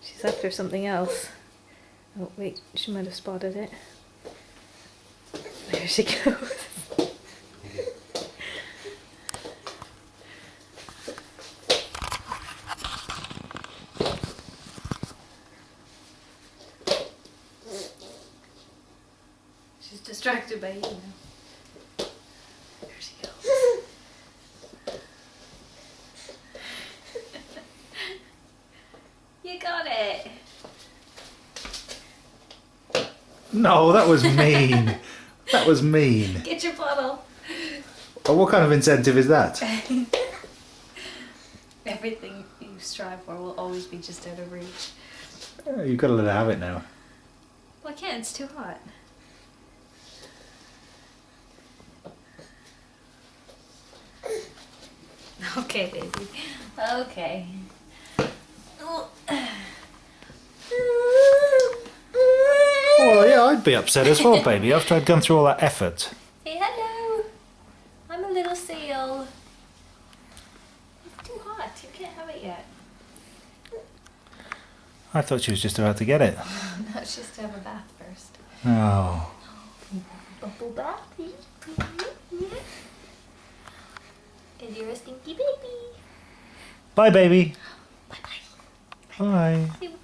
She's after something else. Oh wait, she might have spotted it. There she goes. She's distracted by you now. There she goes. You got it. No, that was mean. That was mean. Get your bottle. Oh, what kind of incentive is that? Everything you strive for will always be just out of reach. Oh, you've got to let her have it now. Well, I can't, it's too hot. Okay, baby. Okay. Well, yeah, I'd be upset as well, baby, after I'd gone through all that effort. Say hello. I'm a little seal. It's too hot. You can't have it yet. I thought she was just about to get it. No, she has to have a bath first. Oh. Bubble bath, please. Because you're a stinky baby. Bye, baby. Bye-bye. Bye. Bye-bye.